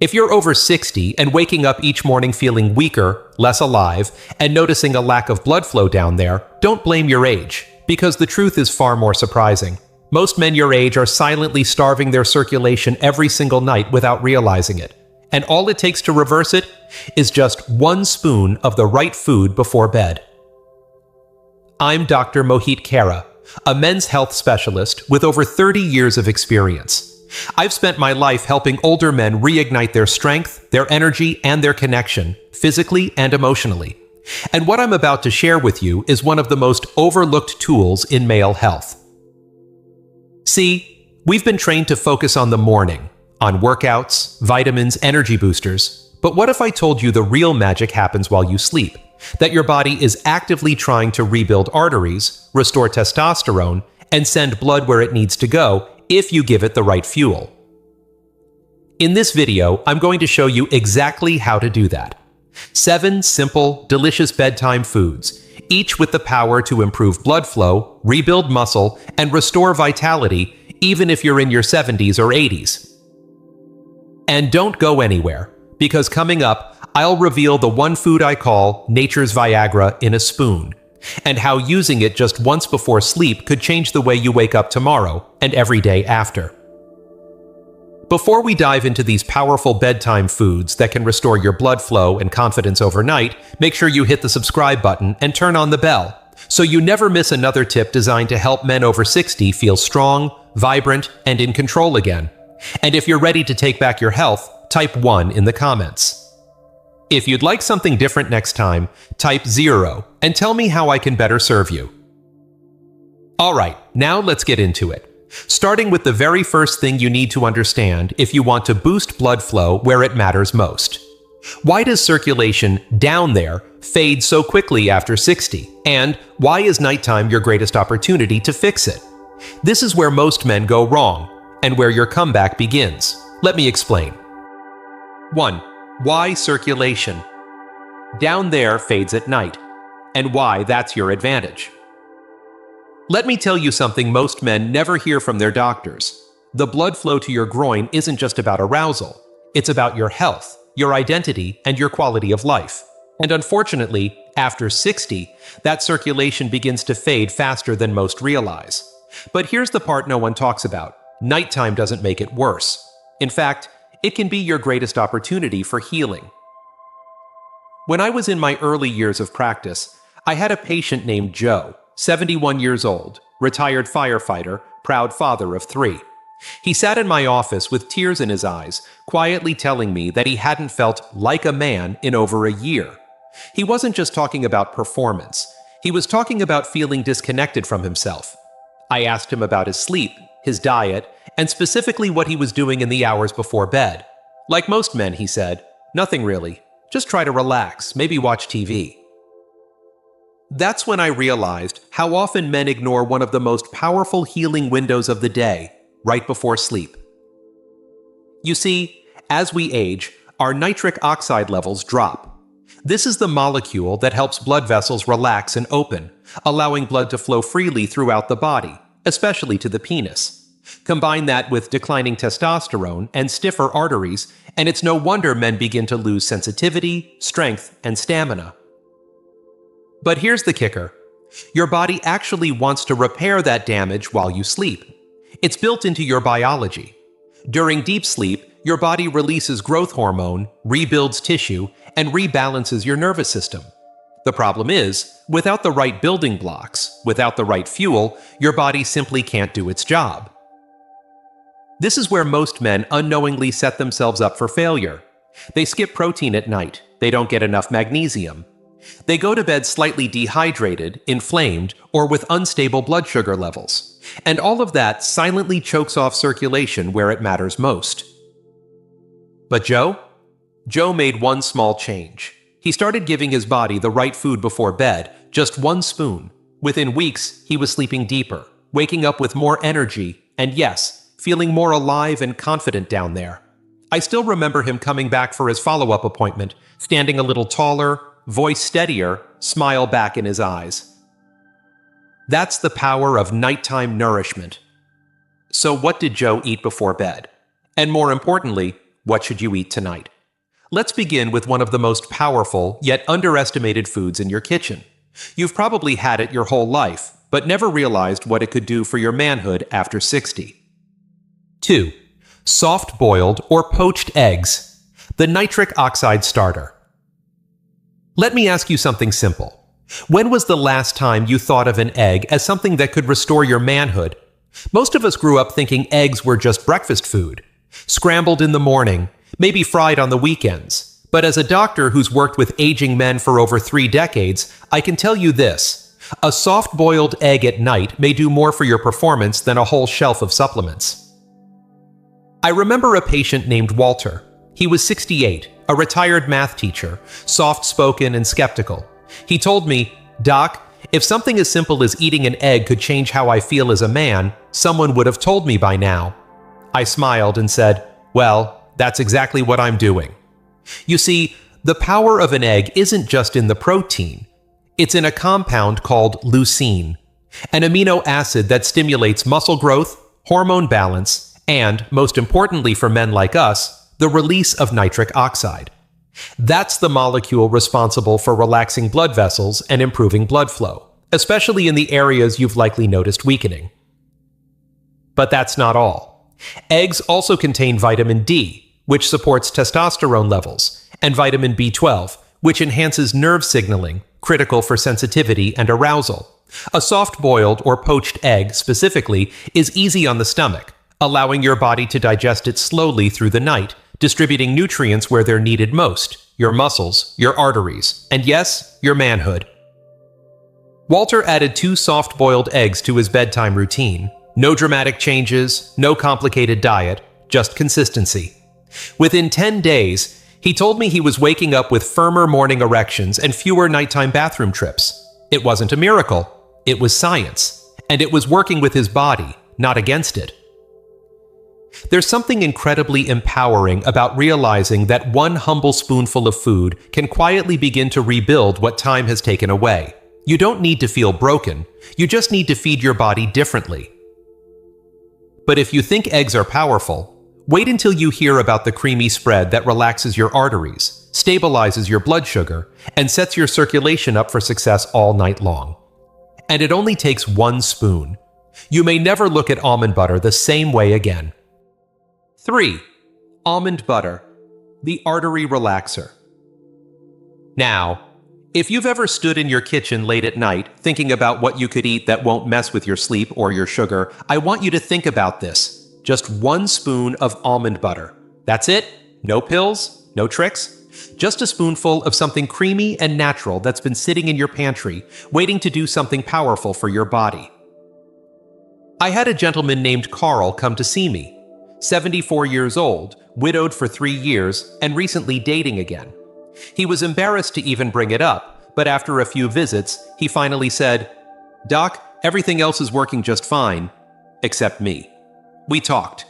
If you're over 60 and waking up each morning feeling weaker, less alive, and noticing a lack of blood flow down there, don't blame your age, because the truth is far more surprising. Most men your age are silently starving their circulation every single night without realizing it. And all it takes to reverse it is just 1 spoon of the right food before bed. I'm Dr. Mohit Kara, a men's health specialist with over 30 years of experience. I've spent my life helping older men reignite their strength, their energy, and their connection, physically and emotionally. And what I'm about to share with you is one of the most overlooked tools in male health. See, we've been trained to focus on the morning, on workouts, vitamins, energy boosters. But what if I told you the real magic happens while you sleep? That your body is actively trying to rebuild arteries, restore testosterone, and send blood where it needs to go if you give it the right fuel. In this video, I'm going to show you exactly how to do that. 7 simple, delicious bedtime foods, each with the power to improve blood flow, rebuild muscle, and restore vitality, even if you're in your 70s or 80s. And don't go anywhere, because coming up, I'll reveal the one food I call nature's Viagra in a spoon, and how using it just once before sleep could change the way you wake up tomorrow and every day after. Before we dive into these powerful bedtime foods that can restore your blood flow and confidence overnight, make sure you hit the subscribe button and turn on the bell, so you never miss another tip designed to help men over 60 feel strong, vibrant, and in control again. And if you're ready to take back your health, type 1 in the comments. If you'd like something different next time, type 0 and tell me how I can better serve you. Alright, now let's get into it. Starting with the very first thing you need to understand if you want to boost blood flow where it matters most. Why does circulation down there fade so quickly after 60? And why is nighttime your greatest opportunity to fix it? This is where most men go wrong, and where your comeback begins. Let me explain. 1. Why circulation? Down there fades at night, and why that's your advantage. Let me tell you something most men never hear from their doctors. The blood flow to your groin isn't just about arousal. It's about your health, your identity, and your quality of life. And unfortunately, after 60, that circulation begins to fade faster than most realize. But here's the part no one talks about. Nighttime doesn't make it worse. In fact, it can be your greatest opportunity for healing. When I was in my early years of practice, I had a patient named Joe, 71 years old, retired firefighter, proud father of 3. He sat in my office with tears in his eyes, quietly telling me that he hadn't felt like a man in over a year. He wasn't just talking about performance. He was talking about feeling disconnected from himself. I asked him about his sleep, his diet, and specifically what he was doing in the hours before bed. Like most men, he said, nothing really. Just try to relax, maybe watch TV. That's when I realized how often men ignore one of the most powerful healing windows of the day, right before sleep. You see, as we age, our nitric oxide levels drop. This is the molecule that helps blood vessels relax and open, allowing blood to flow freely throughout the body, especially to the penis. Combine that with declining testosterone and stiffer arteries, and it's no wonder men begin to lose sensitivity, strength, and stamina. But here's the kicker. Your body actually wants to repair that damage while you sleep. It's built into your biology. During deep sleep, your body releases growth hormone, rebuilds tissue, and rebalances your nervous system. The problem is, without the right building blocks, without the right fuel, your body simply can't do its job. This is where most men unknowingly set themselves up for failure. They skip protein at night. They don't get enough magnesium. They go to bed slightly dehydrated, inflamed, or with unstable blood sugar levels. And all of that silently chokes off circulation where it matters most. But Joe? Joe made one small change. He started giving his body the right food before bed, just 1 spoon. Within weeks, he was sleeping deeper, waking up with more energy, and yes, feeling more alive and confident down there. I still remember him coming back for his follow-up appointment, standing a little taller, voice steadier, smile back in his eyes. That's the power of nighttime nourishment. So what did Joe eat before bed? And more importantly, What should you eat tonight? Let's begin with one of the most powerful yet underestimated foods in your kitchen. You've probably had it your whole life, but never realized what it could do for your manhood after 60. 2. Soft-boiled or poached eggs. The nitric oxide starter. Let me ask you something simple. When was the last time you thought of an egg as something that could restore your manhood? Most of us grew up thinking eggs were just breakfast food, scrambled in the morning, maybe fried on the weekends. But as a doctor who's worked with aging men for over 3 decades, I can tell you this: a soft-boiled egg at night may do more for your performance than a whole shelf of supplements. I remember a patient named Walter. He was 68, a retired math teacher, soft-spoken and skeptical. He told me, "Doc, if something as simple as eating an egg could change how I feel as a man, someone would have told me by now." I smiled and said, "Well, that's exactly what I'm doing." You see, the power of an egg isn't just in the protein. It's in a compound called leucine, an amino acid that stimulates muscle growth, hormone balance, and, most importantly for men like us, the release of nitric oxide. That's the molecule responsible for relaxing blood vessels and improving blood flow, especially in the areas you've likely noticed weakening. But that's not all. Eggs also contain vitamin D, which supports testosterone levels, and vitamin B12, which enhances nerve signaling, critical for sensitivity and arousal. A soft-boiled or poached egg, specifically, is easy on the stomach, allowing your body to digest it slowly through the night, distributing nutrients where they're needed most: your muscles, your arteries, and yes, your manhood. Walter added 2 soft-boiled eggs to his bedtime routine. No dramatic changes, no complicated diet, just consistency. Within 10 days, he told me he was waking up with firmer morning erections and fewer nighttime bathroom trips. It wasn't a miracle, it was science, and it was working with his body, not against it. There's something incredibly empowering about realizing that one humble spoonful of food can quietly begin to rebuild what time has taken away. You don't need to feel broken, you just need to feed your body differently. But if you think eggs are powerful, wait until you hear about the creamy spread that relaxes your arteries, stabilizes your blood sugar, and sets your circulation up for success all night long. And it only takes 1 spoon. You may never look at almond butter the same way again. 3. Almond butter, the artery relaxer. Now, if you've ever stood in your kitchen late at night thinking about what you could eat that won't mess with your sleep or your sugar, I want you to think about this. Just 1 spoon of almond butter. That's it. No pills, no tricks. Just a spoonful of something creamy and natural that's been sitting in your pantry, waiting to do something powerful for your body. I had a gentleman named Carl come to see me. 74 years old, widowed for 3 years, and recently dating again. He was embarrassed to even bring it up, but after a few visits, he finally said, "Doc, everything else is working just fine, except me." We talked.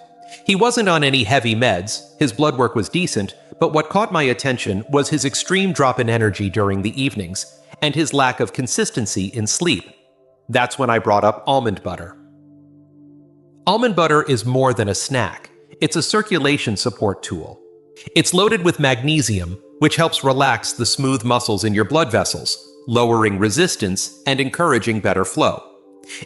He wasn't on any heavy meds, his blood work was decent, but what caught my attention was his extreme drop in energy during the evenings, and his lack of consistency in sleep. That's when I brought up almond butter. Almond butter is more than a snack. It's a circulation support tool. It's loaded with magnesium, which helps relax the smooth muscles in your blood vessels, lowering resistance and encouraging better flow.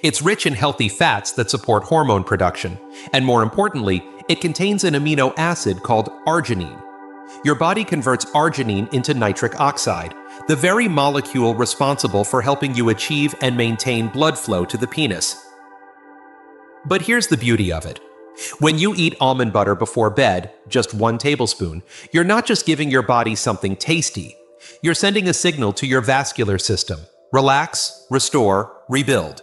It's rich in healthy fats that support hormone production, and more importantly, it contains an amino acid called arginine. Your body converts arginine into nitric oxide, the very molecule responsible for helping you achieve and maintain blood flow to the penis. But here's the beauty of it. When you eat almond butter before bed, just 1 tablespoon, you're not just giving your body something tasty. You're sending a signal to your vascular system. Relax, restore, rebuild.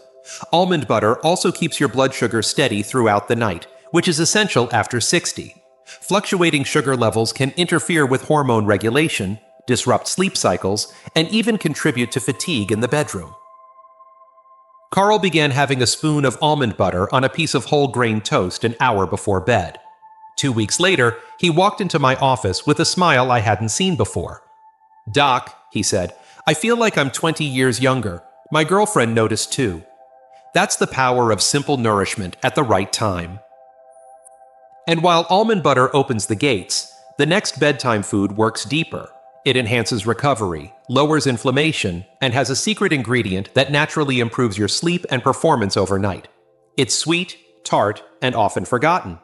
Almond butter also keeps your blood sugar steady throughout the night, which is essential after 60. Fluctuating sugar levels can interfere with hormone regulation, disrupt sleep cycles, and even contribute to fatigue in the bedroom. Carl began having a spoon of almond butter on a piece of whole grain toast an hour before bed. 2 weeks later, he walked into my office with a smile I hadn't seen before. "Doc," he said, "I feel like I'm 20 years younger. My girlfriend noticed too." That's the power of simple nourishment at the right time. And while almond butter opens the gates, The next bedtime food works deeper. It enhances recovery, lowers inflammation, and has a secret ingredient that naturally improves your sleep and performance overnight. It's sweet, tart, and often forgotten.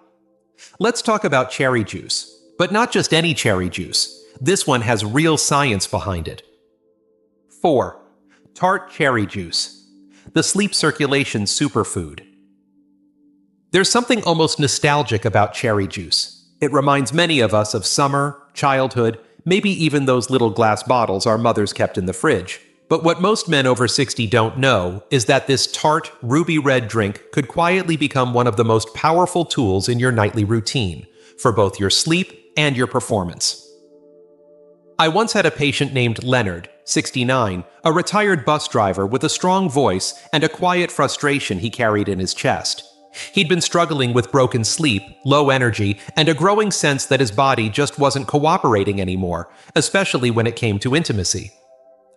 Let's talk about cherry juice. But not just any cherry juice. This one has real science behind it. 4. Tart cherry juice. The sleep circulation superfood. There's something almost nostalgic about cherry juice. It reminds many of us of summer, childhood, maybe even those little glass bottles our mothers kept in the fridge. But what most men over 60 don't know is that this tart, ruby red drink could quietly become one of the most powerful tools in your nightly routine, for both your sleep and your performance. I once had a patient named Leonard, 69, a retired bus driver with a strong voice and a quiet frustration he carried in his chest. He'd been struggling with broken sleep, low energy, and a growing sense that his body just wasn't cooperating anymore, especially when it came to intimacy.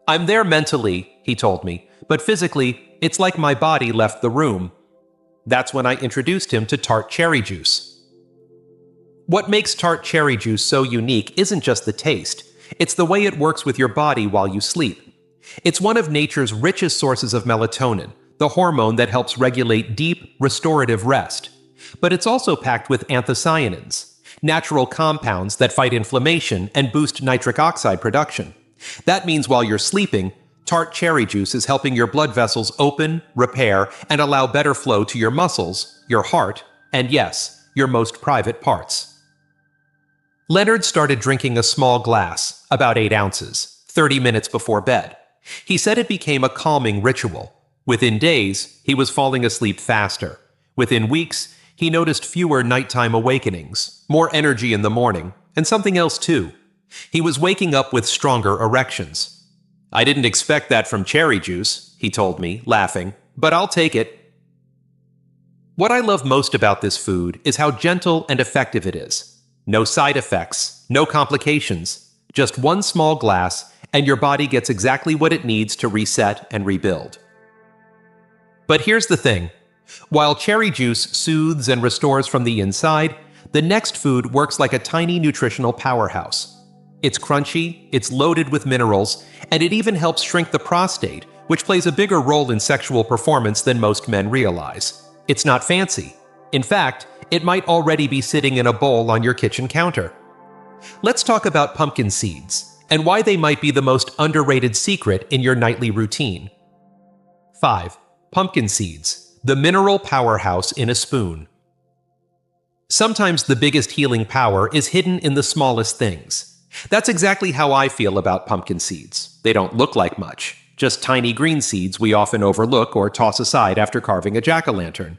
"I'm there mentally," he told me, "but physically, it's like my body left the room." That's when I introduced him to tart cherry juice. What makes tart cherry juice so unique isn't just the taste. It's the way it works with your body while you sleep. It's one of nature's richest sources of melatonin, the hormone that helps regulate deep, restorative rest. But it's also packed with anthocyanins, natural compounds that fight inflammation and boost nitric oxide production. That means while you're sleeping, tart cherry juice is helping your blood vessels open, repair, and allow better flow to your muscles, your heart, and yes, your most private parts. Leonard started drinking a small glass, about 8 ounces, 30 minutes before bed. He said it became a calming ritual. Within days, he was falling asleep faster. Within weeks, he noticed fewer nighttime awakenings, more energy in the morning, and something else too. He was waking up with stronger erections. "I didn't expect that from cherry juice," he told me, laughing, "but I'll take it." What I love most about this food is how gentle and effective it is. No side effects, no complications, just one small glass, and your body gets exactly what it needs to reset and rebuild. But here's the thing. While cherry juice soothes and restores from the inside, the next food works like a tiny nutritional powerhouse. It's crunchy, it's loaded with minerals, and it even helps shrink the prostate, which plays a bigger role in sexual performance than most men realize. It's not fancy. In fact, it might already be sitting in a bowl on your kitchen counter. Let's talk about pumpkin seeds, and why they might be the most underrated secret in your nightly routine. 5. Pumpkin seeds, the mineral powerhouse in a spoon. Sometimes the biggest healing power is hidden in the smallest things. That's exactly how I feel about pumpkin seeds. They don't look like much, just tiny green seeds we often overlook or toss aside after carving a jack-o'-lantern.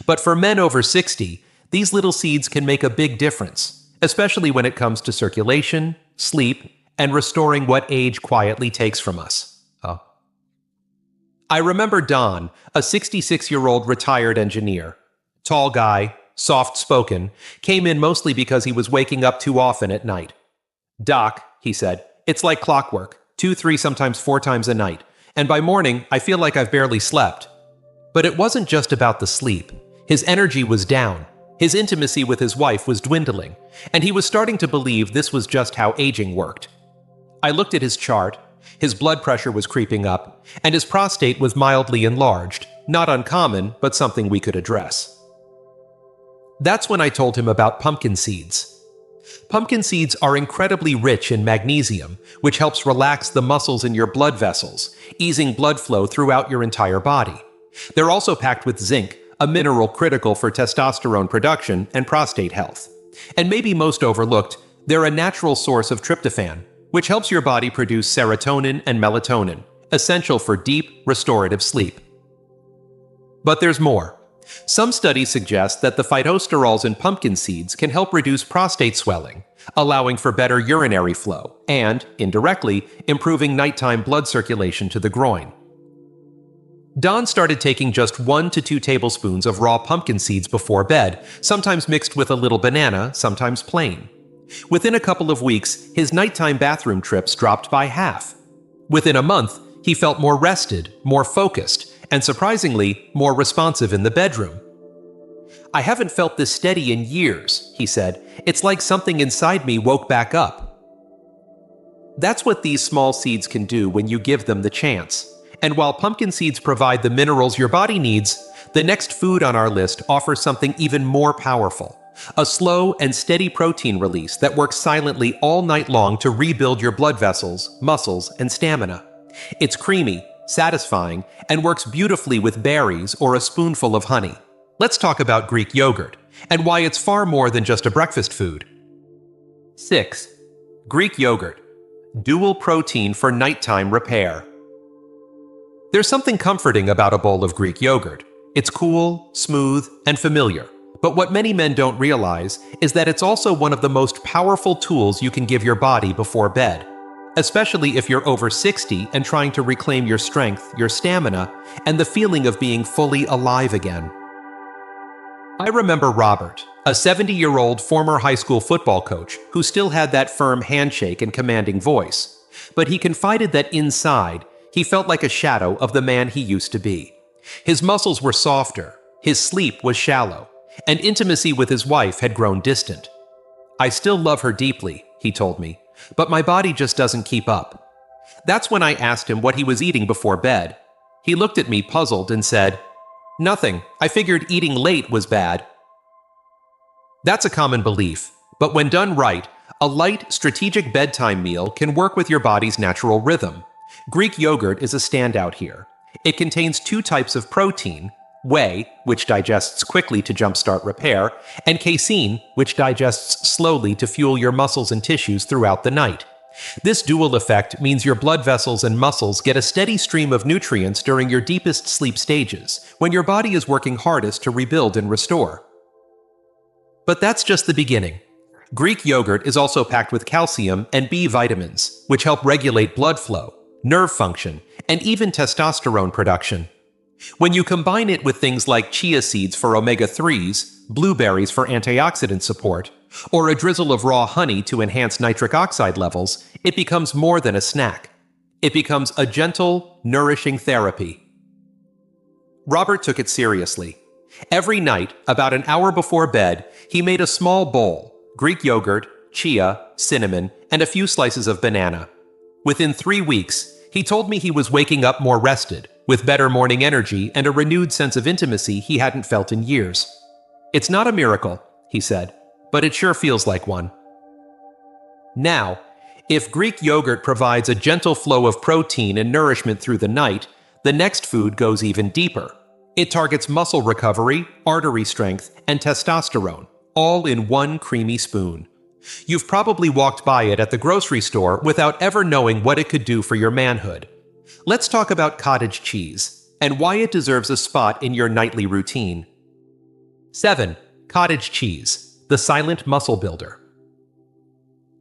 But for men over 60, these little seeds can make a big difference, especially when it comes to circulation, sleep, and restoring what age quietly takes from us. I remember Don, a 66-year-old retired engineer. Tall guy, soft-spoken, came in mostly because he was waking up too often at night. "Doc," he said, "it's like clockwork, 2, 3, sometimes 4 times a night, and by morning I feel like I've barely slept." But it wasn't just about the sleep. His energy was down. His intimacy with his wife was dwindling, and he was starting to believe this was just how aging worked. I looked at his chart. His blood pressure was creeping up, and his prostate was mildly enlarged, not uncommon, but something we could address. That's when I told him about pumpkin seeds. Pumpkin seeds are incredibly rich in magnesium, which helps relax the muscles in your blood vessels, easing blood flow throughout your entire body. They're also packed with zinc, a mineral critical for testosterone production and prostate health. And maybe most overlooked, they're a natural source of tryptophan, which helps your body produce serotonin and melatonin, essential for deep, restorative sleep. But there's more. Some studies suggest that the phytosterols in pumpkin seeds can help reduce prostate swelling, allowing for better urinary flow, and, indirectly, improving nighttime blood circulation to the groin. Don started taking just 1 to 2 tablespoons of raw pumpkin seeds before bed, sometimes mixed with a little banana, sometimes plain. Within a couple of weeks, his nighttime bathroom trips dropped by half. Within a month, he felt more rested, more focused, and surprisingly, more responsive in the bedroom. I haven't felt this steady in years, he said. It's like something inside me woke back up. That's what these small seeds can do when you give them the chance. And while pumpkin seeds provide the minerals your body needs, the next food on our list offers something even more powerful. A slow and steady protein release that works silently all night long to rebuild your blood vessels, muscles, and stamina. It's creamy, satisfying, and works beautifully with berries or a spoonful of honey. Let's talk about Greek yogurt, and why it's far more than just a breakfast food. 6. Greek yogurt. Dual protein for nighttime repair. There's something comforting about a bowl of Greek yogurt. It's cool, smooth, and familiar. But what many men don't realize is that it's also one of the most powerful tools you can give your body before bed. Especially if you're over 60 and trying to reclaim your strength, your stamina, and the feeling of being fully alive again. I remember Robert, a 70-year-old former high school football coach who still had that firm handshake and commanding voice. But he confided that inside, he felt like a shadow of the man he used to be. His muscles were softer, his sleep was shallow, and intimacy with his wife had grown distant. I still love her deeply, he told me, but my body just doesn't keep up. That's when I asked him what he was eating before bed. He looked at me puzzled and said, "Nothing. I figured eating late was bad." That's a common belief, but when done right, a light, strategic bedtime meal can work with your body's natural rhythm. Greek yogurt is a standout here. It contains 2 types of protein, whey, which digests quickly to jumpstart repair, and casein, which digests slowly to fuel your muscles and tissues throughout the night. This dual effect means your blood vessels and muscles get a steady stream of nutrients during your deepest sleep stages, when your body is working hardest to rebuild and restore. But that's just the beginning. Greek yogurt is also packed with calcium and B vitamins, which help regulate blood flow, nerve function, and even testosterone production. When you combine it with things like chia seeds for omega-3s, blueberries for antioxidant support, or a drizzle of raw honey to enhance nitric oxide levels, it becomes more than a snack. It becomes a gentle, nourishing therapy. Robert took it seriously. Every night, about an hour before bed, he made a small bowl, Greek yogurt, chia, cinnamon, and a few slices of banana. Within 3 weeks, he told me he was waking up more rested, with better morning energy and a renewed sense of intimacy he hadn't felt in years. "It's not a miracle," he said, "but it sure feels like one." Now, if Greek yogurt provides a gentle flow of protein and nourishment through the night, the next food goes even deeper. It targets muscle recovery, artery strength, and testosterone, all in one creamy spoon. You've probably walked by it at the grocery store without ever knowing what it could do for your manhood. Let's talk about cottage cheese, and why it deserves a spot in your nightly routine. 7. Cottage cheese, the silent muscle builder.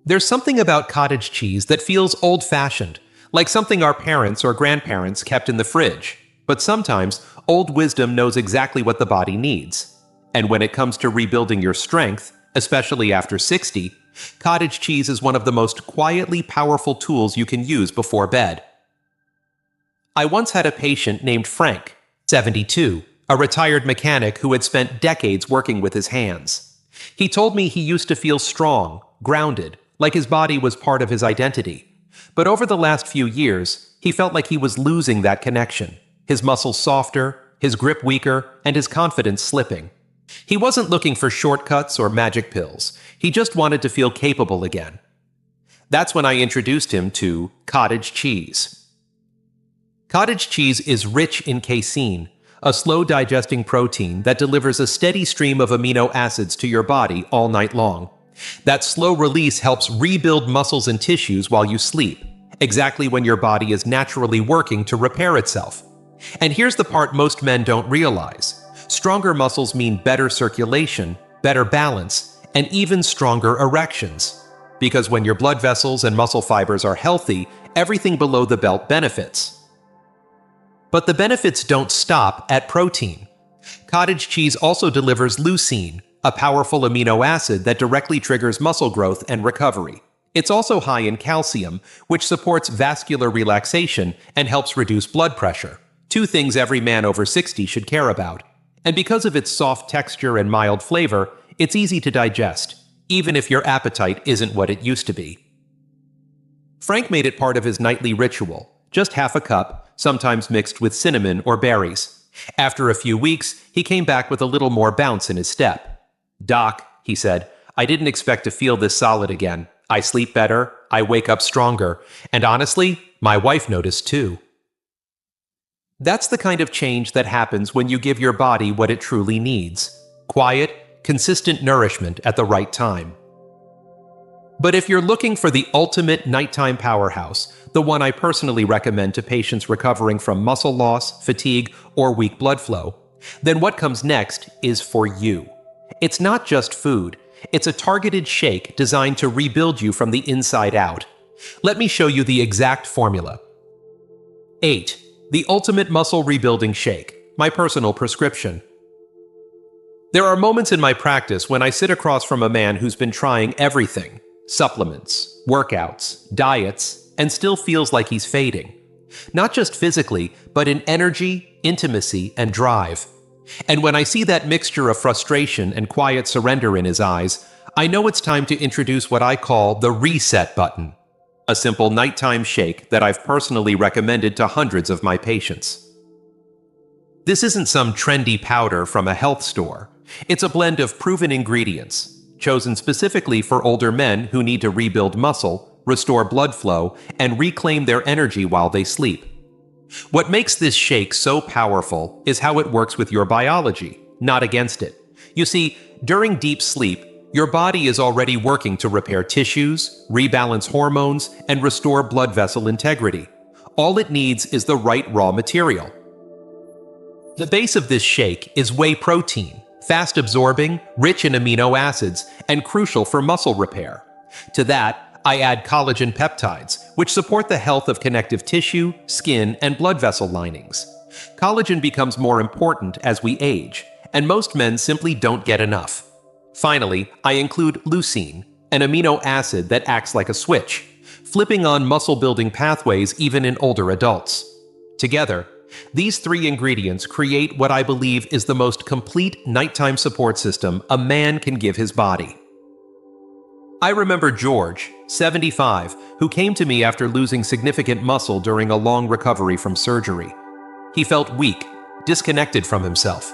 There's something about cottage cheese that feels old-fashioned, like something our parents or grandparents kept in the fridge. But sometimes, old wisdom knows exactly what the body needs. And when it comes to rebuilding your strength, especially after 60, cottage cheese is one of the most quietly powerful tools you can use before bed. I once had a patient named Frank, 72, a retired mechanic who had spent decades working with his hands. He told me he used to feel strong, grounded, like his body was part of his identity. But over the last few years, he felt like he was losing that connection. His muscles softer, his grip weaker, and his confidence slipping. He wasn't looking for shortcuts or magic pills. He just wanted to feel capable again. That's when I introduced him to cottage cheese. Cottage cheese is rich in casein, a slow-digesting protein that delivers a steady stream of amino acids to your body all night long. That slow release helps rebuild muscles and tissues while you sleep, exactly when your body is naturally working to repair itself. And here's the part most men don't realize. Stronger muscles mean better circulation, better balance, and even stronger erections. Because when your blood vessels and muscle fibers are healthy, everything below the belt benefits. But the benefits don't stop at protein. Cottage cheese also delivers leucine, a powerful amino acid that directly triggers muscle growth and recovery. It's also high in calcium, which supports vascular relaxation and helps reduce blood pressure. 2 things every man over 60 should care about. And because of its soft texture and mild flavor, it's easy to digest, even if your appetite isn't what it used to be. Frank made it part of his nightly ritual, just half a cup, sometimes mixed with cinnamon or berries. After a few weeks, he came back with a little more bounce in his step. "Doc," he said, "I didn't expect to feel this solid again. I sleep better, I wake up stronger, and honestly, my wife noticed too." That's the kind of change that happens when you give your body what it truly needs: quiet, consistent nourishment at the right time. But if you're looking for the ultimate nighttime powerhouse, the one I personally recommend to patients recovering from muscle loss, fatigue, or weak blood flow, then what comes next is for you. It's not just food. It's a targeted shake designed to rebuild you from the inside out. Let me show you the exact formula. 8. The Ultimate Muscle Rebuilding Shake, my personal prescription. There are moments in my practice when I sit across from a man who's been trying everything: supplements, workouts, diets, and still feels like he's fading. Not just physically, but in energy, intimacy, and drive. And when I see that mixture of frustration and quiet surrender in his eyes, I know it's time to introduce what I call the reset button, a simple nighttime shake that I've personally recommended to hundreds of my patients. This isn't some trendy powder from a health store. It's a blend of proven ingredients, chosen specifically for older men who need to rebuild muscle, restore blood flow, and reclaim their energy while they sleep. What makes this shake so powerful is how it works with your biology, not against it. You see, during deep sleep, your body is already working to repair tissues, rebalance hormones, and restore blood vessel integrity. All it needs is the right raw material. The base of this shake is whey protein, fast-absorbing, rich in amino acids, and crucial for muscle repair. To that, I add collagen peptides, which support the health of connective tissue, skin, and blood vessel linings. Collagen becomes more important as we age, and most men simply don't get enough. Finally, I include leucine, an amino acid that acts like a switch, flipping on muscle-building pathways even in older adults. Together, these three ingredients create what I believe is the most complete nighttime support system a man can give his body. I remember George, 75, who came to me after losing significant muscle during a long recovery from surgery. He felt weak, disconnected from himself.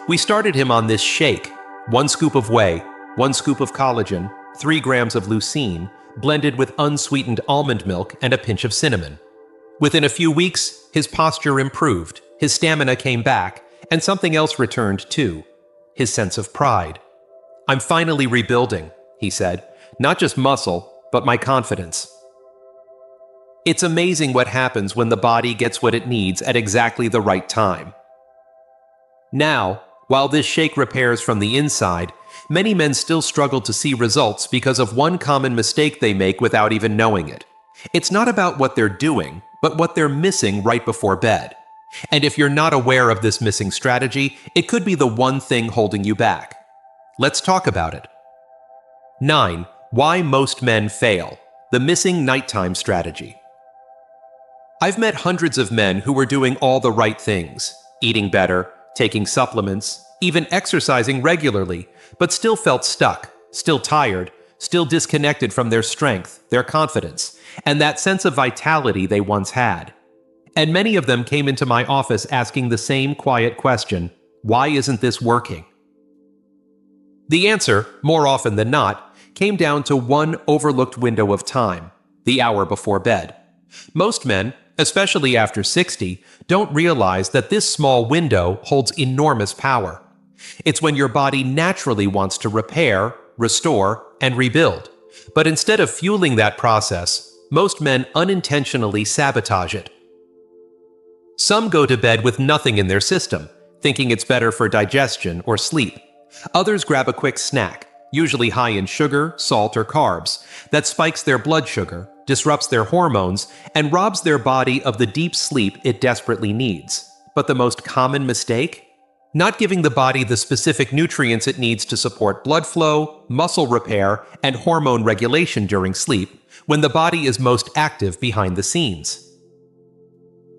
We started him on this shake: 1 scoop of whey, 1 scoop of collagen, 3 grams of leucine, blended with unsweetened almond milk and a pinch of cinnamon. Within a few weeks, his posture improved, his stamina came back, and something else returned too: his sense of pride. "I'm finally rebuilding," he said. "Not just muscle, but my confidence." It's amazing what happens when the body gets what it needs at exactly the right time. Now, while this shake repairs from the inside, many men still struggle to see results because of one common mistake they make without even knowing it. It's not about what they're doing, but what they're missing right before bed. And if you're not aware of this missing strategy, it could be the one thing holding you back. Let's talk about it. 9. Why most men fail. The missing nighttime strategy. I've met hundreds of men who were doing all the right things: eating better, taking supplements, even exercising regularly, but still felt stuck, still tired, still disconnected from their strength, their confidence, and that sense of vitality they once had. And many of them came into my office asking the same quiet question: why isn't this working? The answer, more often than not, came down to one overlooked window of time: the hour before bed. Most men, especially after 60, don't realize that this small window holds enormous power. It's when your body naturally wants to repair, restore, and rebuild. But instead of fueling that process, most men unintentionally sabotage it. Some go to bed with nothing in their system, thinking it's better for digestion or sleep. Others grab a quick snack, usually high in sugar, salt, or carbs, that spikes their blood sugar, disrupts their hormones, and robs their body of the deep sleep it desperately needs. But the most common mistake? Not giving the body the specific nutrients it needs to support blood flow, muscle repair, and hormone regulation during sleep, when the body is most active behind the scenes.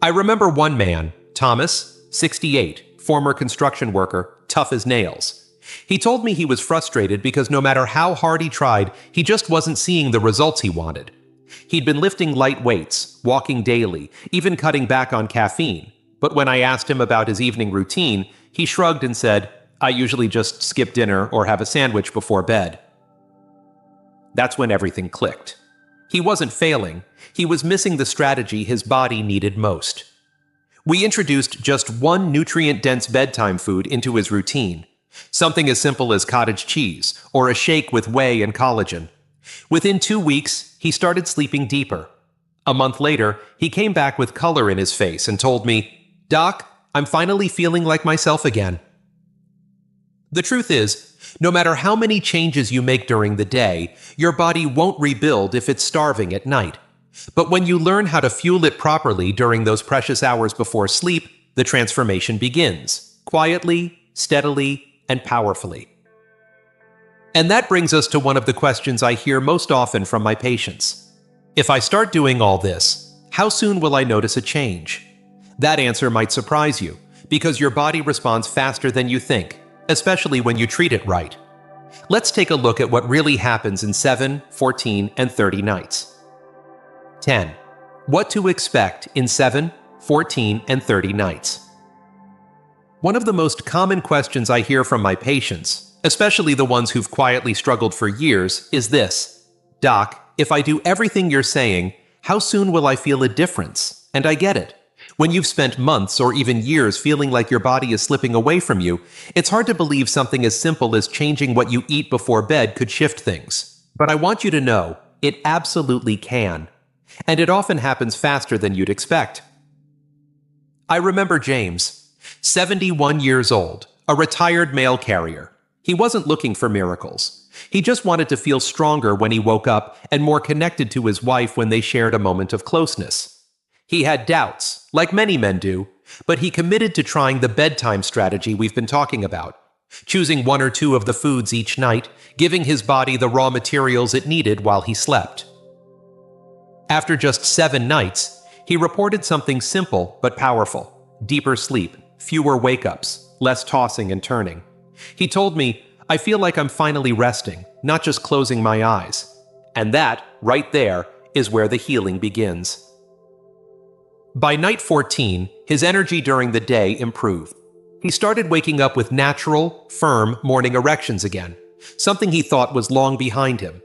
I remember one man, Thomas, 68, former construction worker, tough as nails. He told me he was frustrated because no matter how hard he tried, he just wasn't seeing the results he wanted. He'd been lifting light weights, walking daily, even cutting back on caffeine. But when I asked him about his evening routine, he shrugged and said, "I usually just skip dinner or have a sandwich before bed." That's when everything clicked. He wasn't failing. He was missing the strategy his body needed most. We introduced just one nutrient-dense bedtime food into his routine. Something as simple as cottage cheese or a shake with whey and collagen. Within 2 weeks, he started sleeping deeper. A month later, he came back with color in his face and told me, "Doc, I'm finally feeling like myself again." The truth is, no matter how many changes you make during the day, your body won't rebuild if it's starving at night. But when you learn how to fuel it properly during those precious hours before sleep, the transformation begins, quietly, steadily, and powerfully. And that brings us to one of the questions I hear most often from my patients. If I start doing all this, how soon will I notice a change? That answer might surprise you, because your body responds faster than you think, especially when you treat it right. Let's take a look at what really happens in 7, 14, and 30 nights. 10. What to expect in 7, 14, and 30 nights. One of the most common questions I hear from my patients, especially the ones who've quietly struggled for years, is this: "Doc, if I do everything you're saying, how soon will I feel a difference?" And I get it. When you've spent months or even years feeling like your body is slipping away from you, it's hard to believe something as simple as changing what you eat before bed could shift things. But I want you to know, it absolutely can. And it often happens faster than you'd expect. I remember James, 71 years old, a retired mail carrier. He wasn't looking for miracles. He just wanted to feel stronger when he woke up and more connected to his wife when they shared a moment of closeness. He had doubts, like many men do, but he committed to trying the bedtime strategy we've been talking about, choosing 1 or 2 of the foods each night, giving his body the raw materials it needed while he slept. After just 7 nights, he reported something simple but powerful: deeper sleep, fewer wake-ups, less tossing and turning. He told me, "I feel like I'm finally resting, not just closing my eyes." And that, right there, is where the healing begins. By night 14, his energy during the day improved. He started waking up with natural, firm morning erections again, something he thought was long behind him.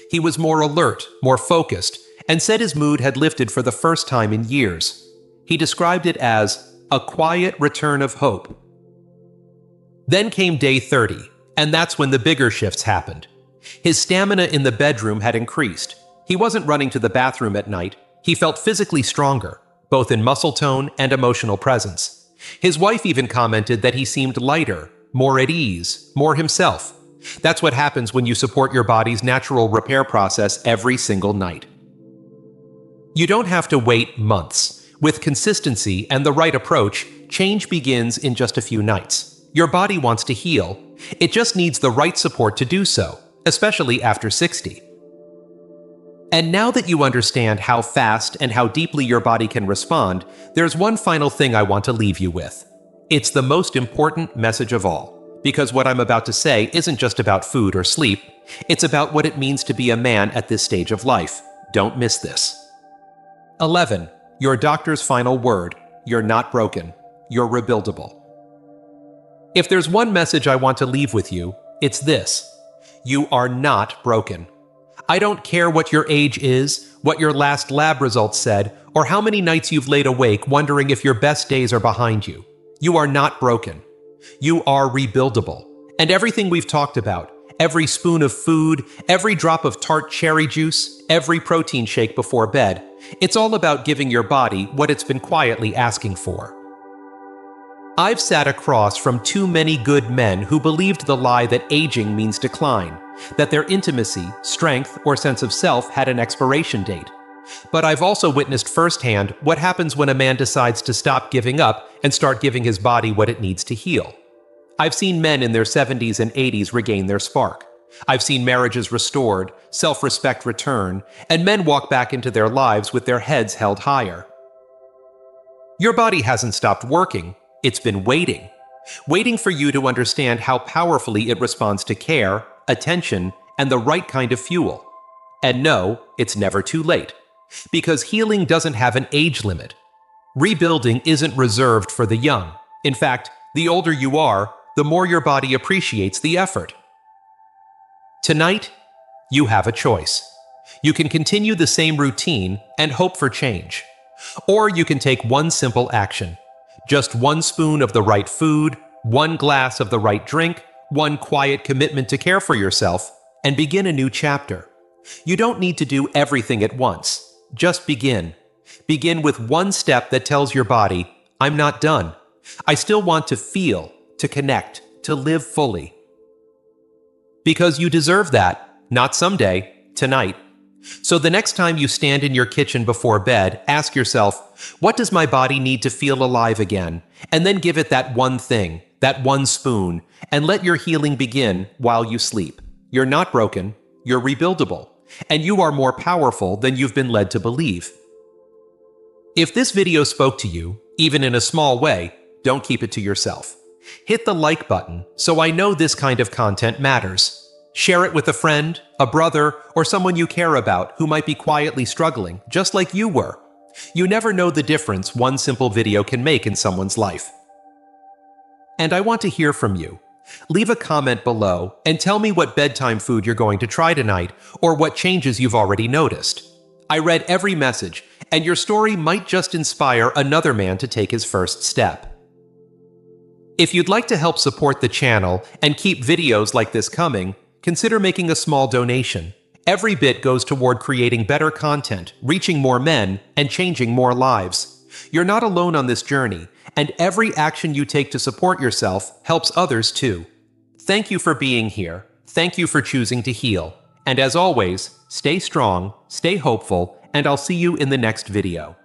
He was more alert, more focused, and said his mood had lifted for the first time in years. He described it as a quiet return of hope. Then came day 30, and that's when the bigger shifts happened. His stamina in the bedroom had increased. He wasn't running to the bathroom at night. He felt physically stronger, both in muscle tone and emotional presence. His wife even commented that he seemed lighter, more at ease, more himself. That's what happens when you support your body's natural repair process every single night. You don't have to wait months. With consistency and the right approach, change begins in just a few nights. Your body wants to heal. It just needs the right support to do so, especially after 60. And now that you understand how fast and how deeply your body can respond, there's one final thing I want to leave you with. It's the most important message of all, because what I'm about to say isn't just about food or sleep. It's about what it means to be a man at this stage of life. Don't miss this. 11. Your doctor's final word: you're not broken. You're rebuildable. If there's one message I want to leave with you, it's this: you are not broken. I don't care what your age is, what your last lab results said, or how many nights you've laid awake wondering if your best days are behind you. You are not broken. You are rebuildable. And everything we've talked about, every spoon of food, every drop of tart cherry juice, every protein shake before bed, it's all about giving your body what it's been quietly asking for. I've sat across from too many good men who believed the lie that aging means decline, that their intimacy, strength, or sense of self had an expiration date. But I've also witnessed firsthand what happens when a man decides to stop giving up and start giving his body what it needs to heal. I've seen men in their 70s and 80s regain their spark. I've seen marriages restored, self-respect return, and men walk back into their lives with their heads held higher. Your body hasn't stopped working. It's been waiting. waiting for you to understand how powerfully it responds to care, attention, and the right kind of fuel. And no, it's never too late, because healing doesn't have an age limit. Rebuilding isn't reserved for the young. In fact, the older you are, the more your body appreciates the effort. Tonight, you have a choice. You can continue the same routine and hope for change. Or you can take one simple action. Just one spoon of the right food, one glass of the right drink, one quiet commitment to care for yourself, and begin a new chapter. You don't need to do everything at once. Just begin. Begin with one step that tells your body, I'm not done. I still want to feel, to connect, to live fully. Because you deserve that, not someday, tonight. So the next time you stand in your kitchen before bed, ask yourself, what does my body need to feel alive again? And then give it that one thing, that one spoon, and let your healing begin while you sleep. You're not broken, you're rebuildable, and you are more powerful than you've been led to believe. If this video spoke to you, even in a small way, don't keep it to yourself. Hit the like button so I know this kind of content matters. Share it with a friend, a brother, or someone you care about who might be quietly struggling, just like you were. You never know the difference one simple video can make in someone's life. And I want to hear from you. Leave a comment below and tell me what bedtime food you're going to try tonight, or what changes you've already noticed. I read every message, and your story might just inspire another man to take his first step. If you'd like to help support the channel and keep videos like this coming, consider making a small donation. Every bit goes toward creating better content, reaching more men, and changing more lives. You're not alone on this journey, and every action you take to support yourself helps others too. Thank you for being here. Thank you for choosing to heal. And as always, stay strong, stay hopeful, and I'll see you in the next video.